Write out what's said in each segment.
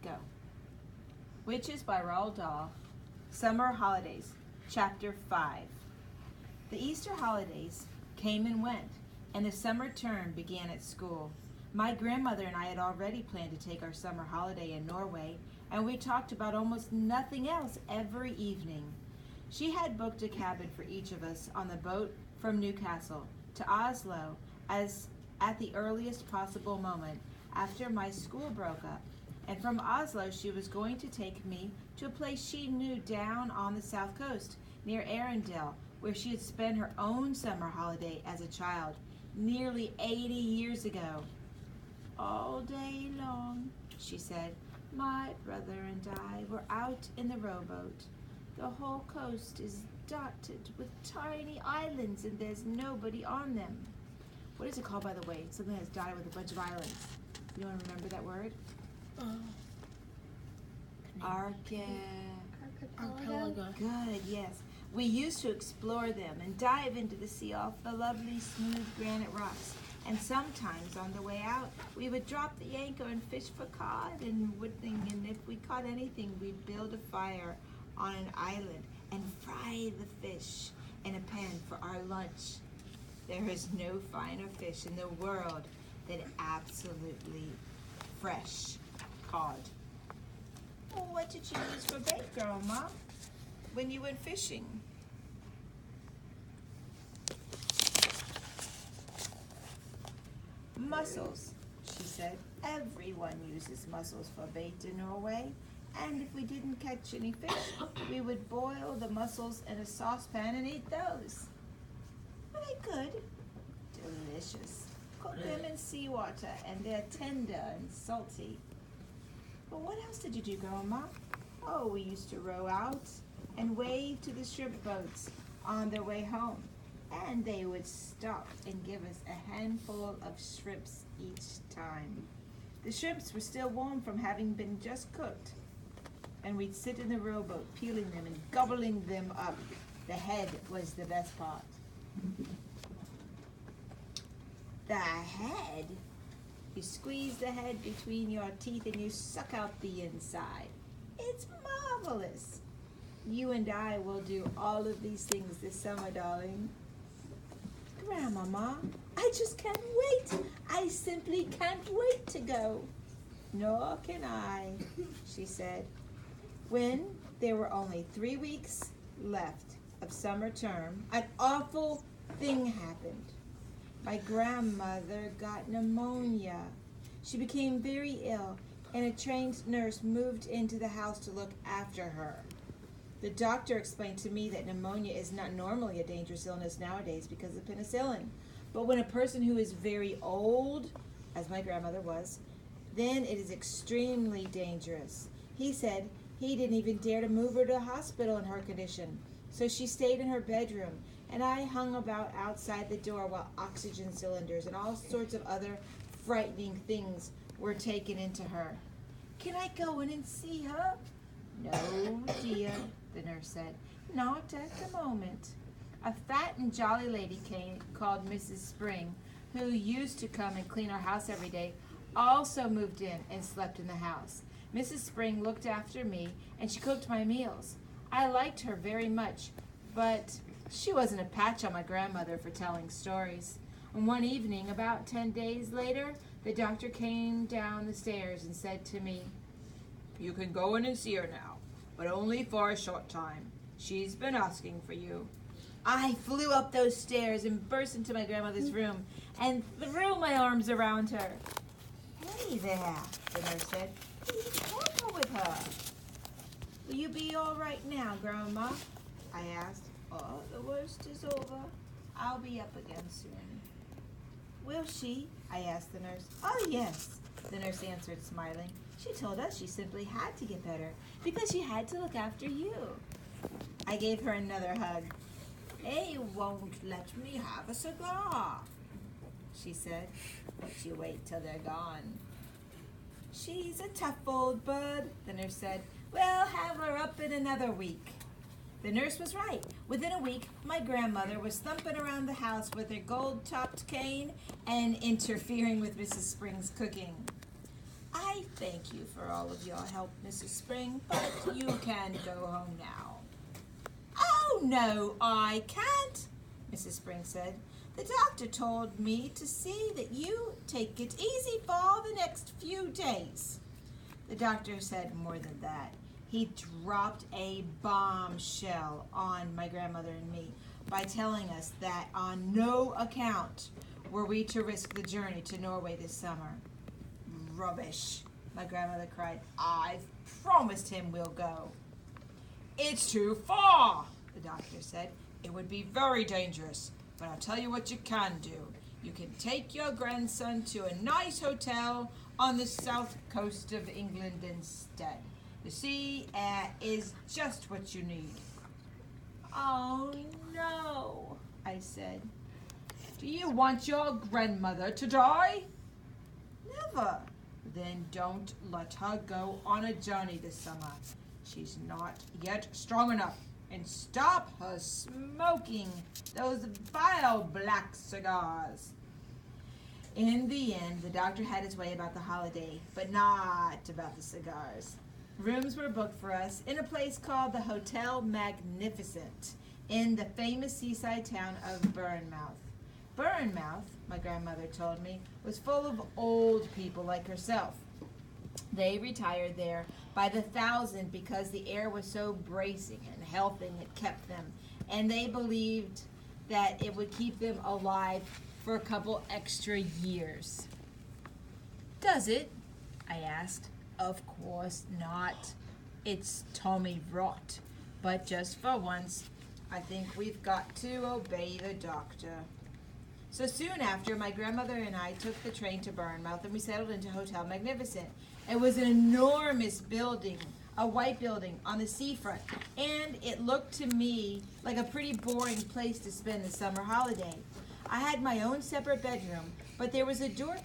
Go. Witches by Roald Dahl. Summer Holidays, Chapter 5. The Easter holidays came and went, and the summer term began at school. My grandmother and I had already planned to take our summer holiday in Norway, and we talked about almost nothing else every evening. She had booked a cabin for each of us on the boat from Newcastle to Oslo as at the earliest possible moment after my school broke up. And from Oslo, she was going to take me to a place she knew down on the south coast, near Arendelle, where she had spent her own summer holiday as a child, nearly 80 years ago. All day long, she said, my brother and I were out in the rowboat. The whole coast is dotted with tiny islands, and there's nobody on them. What is it called, by the way? Something that's dotted with a bunch of islands. You want to remember that word? Archipelago. Good, yes. We used to explore them and dive into the sea off the lovely smooth granite rocks. And sometimes on the way out, we would drop the anchor and fish for cod and woodling. And if we caught anything, we'd build a fire on an island and fry the fish in a pan for our lunch. There is no finer fish in the world than absolutely fresh cod. Well, what did you use for bait, Grandma, when you went fishing? Mussels, she said. Everyone uses mussels for bait in Norway. And if we didn't catch any fish, we would boil the mussels in a saucepan and eat those. Were they good? Delicious. Cook them in seawater, and they're tender and salty. But what else did you do, Grandma? Oh, we used to row out and wave to the shrimp boats on their way home. And they would stop and give us a handful of shrimps each time. The shrimps were still warm from having been just cooked. And we'd sit in the rowboat, peeling them and gobbling them up. The head was the best part. The head? You squeeze the head between your teeth and you suck out the inside. It's marvelous. You and I will do all of these things this summer, darling. Grandmama, I just can't wait. I simply can't wait to go. Nor can I, she said. When there were only 3 weeks left of summer term, an awful thing happened. My grandmother got pneumonia. She became very ill, and a trained nurse moved into the house to look after her. The doctor explained to me that pneumonia is not normally a dangerous illness nowadays because of penicillin. But when a person who is very old, as my grandmother was, then it is extremely dangerous. He said he didn't even dare to move her to the hospital in her condition. So she stayed in her bedroom, and I hung about outside the door while oxygen cylinders and all sorts of other frightening things were taken into her. Can I go in and see her? No, dear, the nurse said. Not at the moment. A fat and jolly lady came called Mrs. Spring, who used to come and clean our house every day, also moved in and slept in the house. Mrs. Spring looked after me, and she cooked my meals. I liked her very much, but she wasn't a patch on my grandmother for telling stories. And one evening, about 10 days later, the doctor came down the stairs and said to me, "You can go in and see her now, but only for a short time. She's been asking for you." I flew up those stairs and burst into my grandmother's room and threw my arms around her. "Hey there," the nurse said. "Be careful with her." "Will you be all right now, Grandma?" I asked. "Oh, the worst is over. I'll be up again soon." "Will she?" I asked the nurse. "Oh, yes," the nurse answered, smiling. "She told us she simply had to get better because she had to look after you." I gave her another hug. "They won't let me have a cigar," she said. "But you wait till they're gone." "She's a tough old bird," the nurse said. "We'll have her up in another week." The nurse was right. Within a week, my grandmother was thumping around the house with her gold-topped cane and interfering with Mrs. Spring's cooking. I Thank you for all of your help, Mrs. Spring, but you can go home now. Oh, no, I can't, Mrs. Spring said. The doctor told me to see that you take it easy for the next few days. The doctor said more than that. He dropped a bombshell on my grandmother and me by telling us that on no account were we to risk the journey to Norway this summer. Rubbish, my grandmother cried. I've promised him we'll go. It's too far, the doctor said. It would be very dangerous, but I'll tell you what you can do. You can take your grandson to a nice hotel on the south coast of England instead. The sea air is just what you need. Oh, no, I said. Do you want your grandmother to die? Never. Then don't let her go on a journey this summer. She's not yet strong enough. And stop her smoking those vile black cigars. In the end, the doctor had his way about the holiday, but not about the cigars. Rooms were booked for us in a place called the Hotel Magnificent in the famous seaside town of Bournemouth. Bournemouth, my grandmother told me, was full of old people like herself. They retired there by the thousand because the air was so bracing and healthing it kept them, and they believed that it would keep them alive for a couple extra years. Does it? I asked. Of course not. It's Tommy rot. But just for once, I think we've got to obey the doctor. So soon after, my grandmother and I took the train to Bournemouth and we settled into Hotel Magnificent. It was an enormous building, a white building on the seafront, and it looked to me like a pretty boring place to spend the summer holiday. I had my own separate bedroom, but there was a door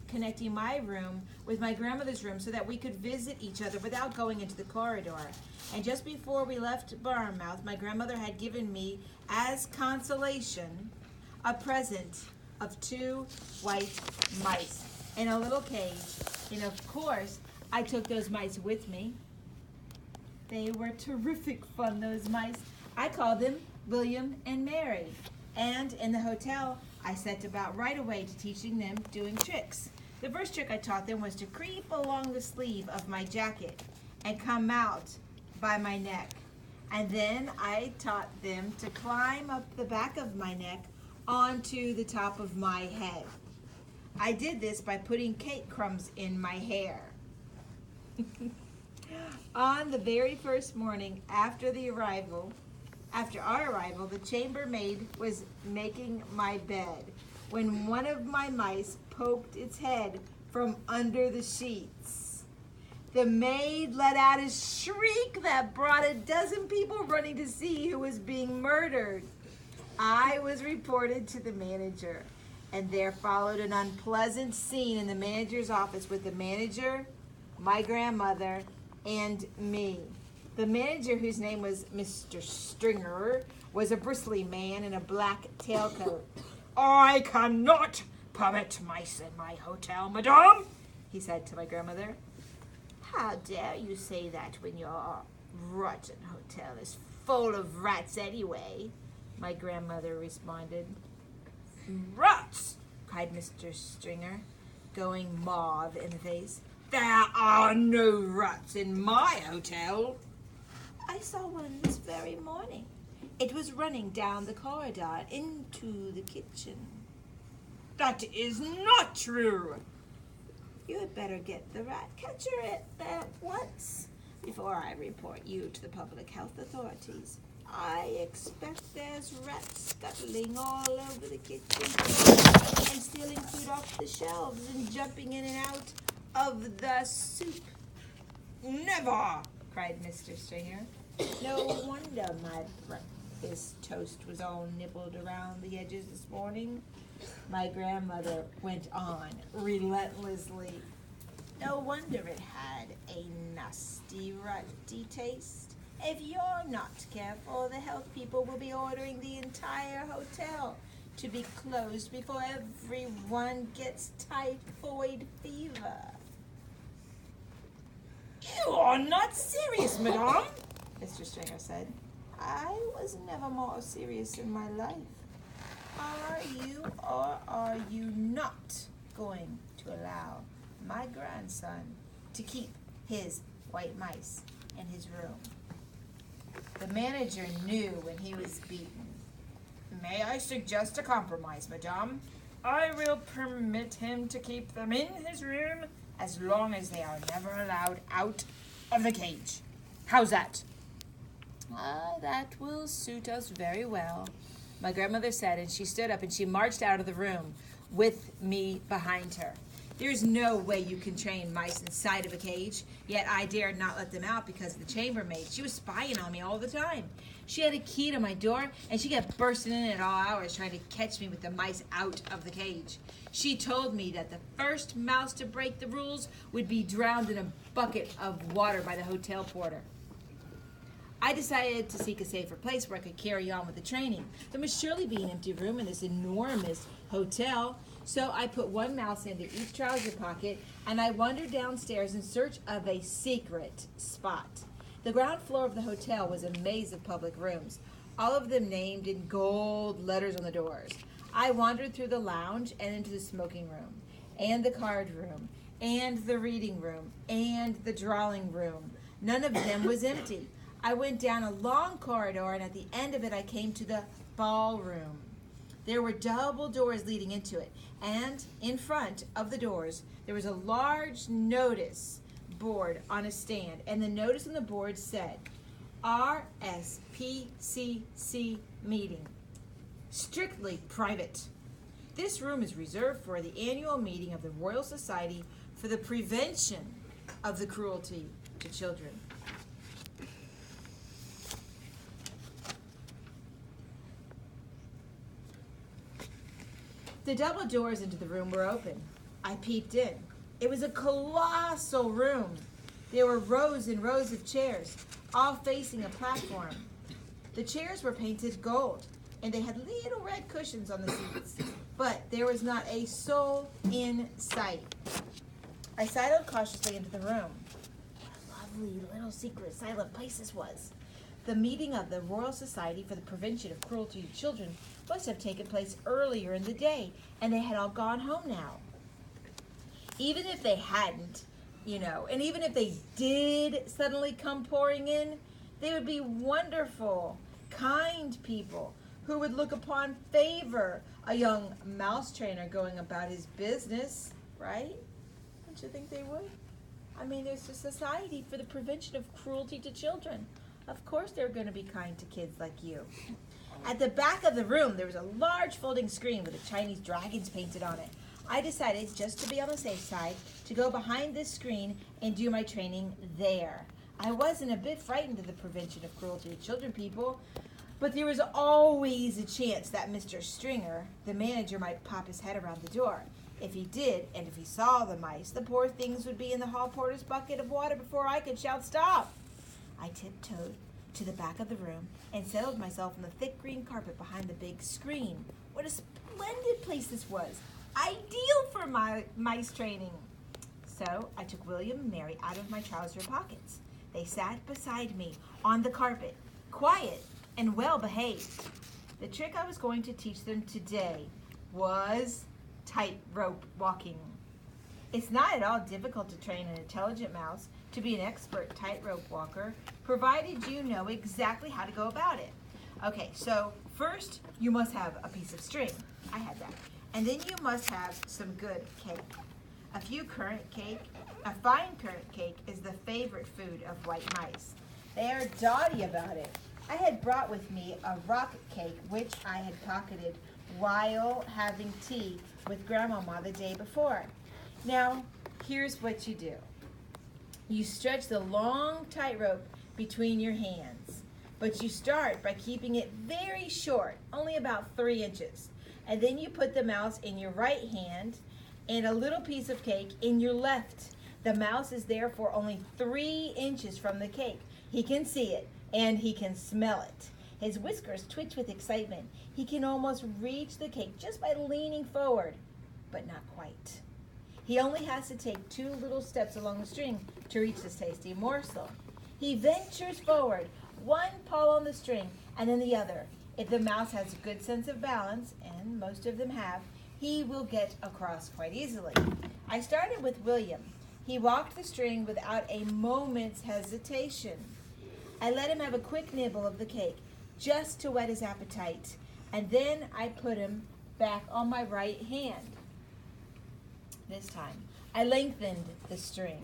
connecting my room with my grandmother's room so that we could visit each other without going into the corridor. And just before we left Bournemouth, my grandmother had given me, as consolation, a present of 2 white mice in a little cage. And of course, I took those mice with me. They were terrific fun, those mice. I called them William and Mary. And in the hotel, I set about right away to teaching them doing tricks. The first trick I taught them was to creep along the sleeve of my jacket and come out by my neck. And then I taught them to climb up the back of my neck onto the top of my head. I did this by putting cake crumbs in my hair. On the very first morning after our arrival, the chambermaid was making my bed when one of my mice poked its head from under the sheets. The maid let out a shriek that brought a dozen people running to see who was being murdered. I was reported to the manager, and there followed an unpleasant scene in the manager's office with the manager, my grandmother, and me. The manager, whose name was Mr. Stringer, was a bristly man in a black tailcoat. I cannot permit mice in my hotel, madame, he said to my grandmother. How dare you say that when your rotten hotel is full of rats anyway, my grandmother responded. Rats, cried Mr. Stringer, going mauve in the face. There are no rats in my hotel. I saw one this very morning. It was running down the corridor into the kitchen. That is not true. You had better get the rat catcher at once before I report you to the public health authorities. I expect there's rats scuttling all over the kitchen and stealing food off the shelves and jumping in and out of the soup. Never, cried Mr. Stringer. No wonder my breakfast toast was all nibbled around the edges this morning, my grandmother went on relentlessly. No wonder it had a nasty, rutty taste. If you're not careful, the health people will be ordering the entire hotel to be closed before everyone gets typhoid fever. You are not serious, madame, Mr. Stringer said. I was never more serious in my life. Are you or are you not going to allow my grandson to keep his white mice in his room? The manager knew when he was beaten. May I suggest a compromise, madame? I will permit him to keep them in his room as long as they are never allowed out of the cage. How's that? That will suit us very well, my grandmother said, and she stood up and she marched out of the room with me behind her. There's no way you can train mice inside of a cage, yet I dared not let them out because of the chambermaid. She was spying on me all the time. She had a key to my door, and she kept bursting in at all hours trying to catch me with the mice out of the cage. She told me that the first mouse to break the rules would be drowned in a bucket of water by the hotel porter. I decided to seek a safer place where I could carry on with the training. There must surely be an empty room in this enormous hotel. So I put one mouse into each trouser pocket, and I wandered downstairs in search of a secret spot. The ground floor of the hotel was a maze of public rooms, all of them named in gold letters on the doors. I wandered through the lounge and into the smoking room, and the card room, and the reading room, and the drawing room. None of them was empty. I went down a long corridor, and at the end of it I came to the ballroom. There were double doors leading into it, and in front of the doors there was a large notice board on a stand, and the notice on the board said, RSPCC meeting, strictly private. This room is reserved for the annual meeting of the Royal Society for the Prevention of the Cruelty to Children. The double doors into the room were open. I peeped in. It was a colossal room. There were rows and rows of chairs, all facing a platform. The chairs were painted gold, and they had little red cushions on the seats, but there was not a soul in sight. I sidled cautiously into the room. What a lovely little secret silent place this was. The meeting of the Royal Society for the Prevention of Cruelty to Children must have taken place earlier in the day, and they had all gone home now. Even if they hadn't, and even if they did suddenly come pouring in, they would be wonderful, kind people who would look upon favor a young mouse trainer going about his business, right? Don't you think they would? I mean, there's a society for the prevention of cruelty to children. Of course they're going to be kind to kids like you. At the back of the room, there was a large folding screen with the Chinese dragons painted on it. I decided, just to be on the safe side, to go behind this screen and do my training there. I wasn't a bit frightened of the prevention of cruelty to children people, but there was always a chance that Mr. Stringer, the manager, might pop his head around the door. If he did, and if he saw the mice, the poor things would be in the hall porter's bucket of water before I could shout stop. I tiptoed to the back of the room and settled myself on the thick green carpet behind the big screen. What a splendid place this was. Ideal for my mice training. So I took William and Mary out of my trouser pockets. They sat beside me on the carpet, quiet and well behaved. The trick I was going to teach them today was tightrope walking. It's not at all difficult to train an intelligent mouse to be an expert tightrope walker, provided you know exactly how to go about it. Okay, so first you must have a piece of string. I had that. And then you must have some good cake. A fine currant cake is the favorite food of white mice. They are dotty about it. I had brought with me a rock cake, which I had pocketed while having tea with Grandmama the day before. Now, here's what you do. You stretch the long tightrope between your hands, but you start by keeping it very short, only about 3 inches. And then you put the mouse in your right hand and a little piece of cake in your left. The mouse is therefore only 3 inches from the cake. He can see it and he can smell it. His whiskers twitch with excitement. He can almost reach the cake just by leaning forward, but not quite. He only has to take 2 little steps along the string to reach this tasty morsel. He ventures forward, one paw on the string and then the other. If the mouse has a good sense of balance, and most of them have, he will get across quite easily. I started with William. He walked the string without a moment's hesitation. I let him have a quick nibble of the cake, just to whet his appetite, and then I put him back on my right hand. This time, I lengthened the string.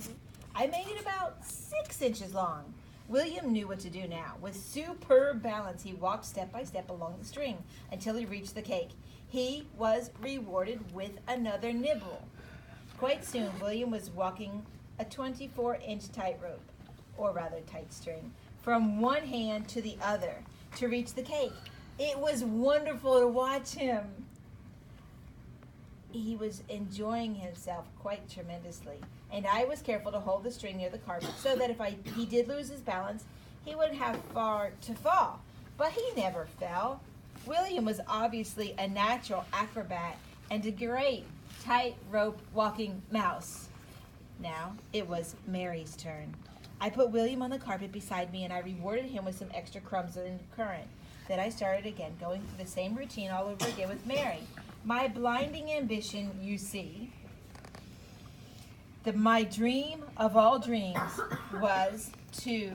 I made it about 6 inches long. William knew what to do now. With superb balance, he walked step by step along the string until he reached the cake. He was rewarded with another nibble. Quite soon, William was walking a 24-inch tightrope, or rather tight string, from one hand to the other to reach the cake. It was wonderful to watch him. He was enjoying himself quite tremendously, and I was careful to hold the string near the carpet so that if he did lose his balance, he wouldn't have far to fall. But he never fell. William was obviously a natural acrobat and a great tightrope walking mouse. Now it was Mary's turn. I put William on the carpet beside me and I rewarded him with some extra crumbs in the current. Then I started again, going through the same routine all over again with Mary. My blinding ambition, you see, my dream of all dreams was to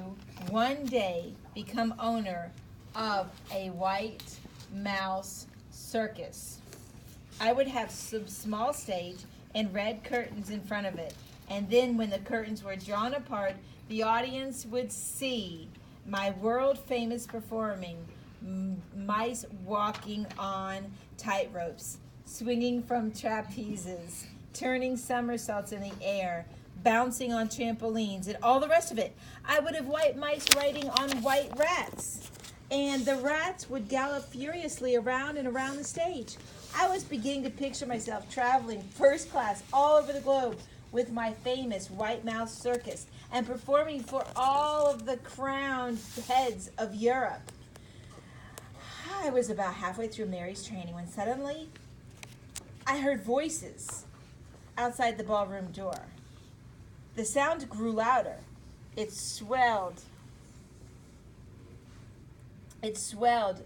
one day become owner of a white mouse circus. I would have some small stage and red curtains in front of it. And then when the curtains were drawn apart, the audience would see my world-famous performing mice walking on tightropes, swinging from trapezes, turning somersaults in the air, bouncing on trampolines, and all the rest of it. I would have white mice riding on white rats, and the rats would gallop furiously around and around the stage. I was beginning to picture myself traveling first class all over the globe with my famous White Mouse Circus and performing for all of the crowned heads of Europe. I was about halfway through Mary's training when suddenly I heard voices outside the ballroom door. The sound grew louder. It swelled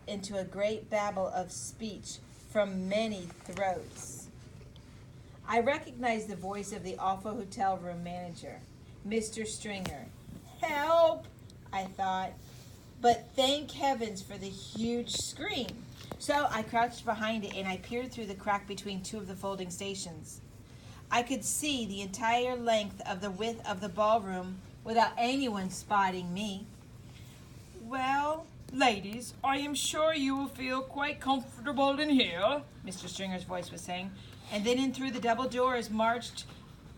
into a great babble of speech from many throats. I recognized the voice of the awful hotel room manager, Mr. Stringer. Help, I thought, but thank heavens for the huge screen. So I crouched behind it and I peered through the crack between 2 of the folding stations. I could see the entire length of the width of the ballroom without anyone spotting me. Well, ladies, I am sure you will feel quite comfortable in here, Mr. Stringer's voice was saying. And then in through the double doors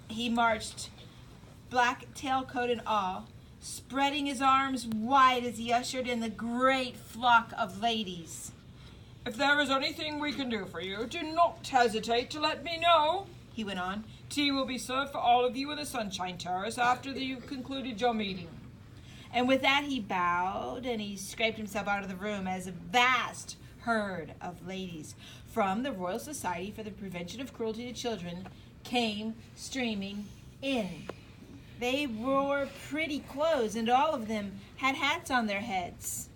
he marched, black tailcoat and all, spreading his arms wide as he ushered in the great flock of ladies. If there is anything we can do for you, do not hesitate to let me know, he went on. Tea will be served for all of you in the Sunshine Terrace after you've concluded your meeting. And with that he bowed and he scraped himself out of the room as a vast herd of ladies from the Royal Society for the Prevention of Cruelty to Children came streaming in. They wore pretty clothes and all of them had hats on their heads.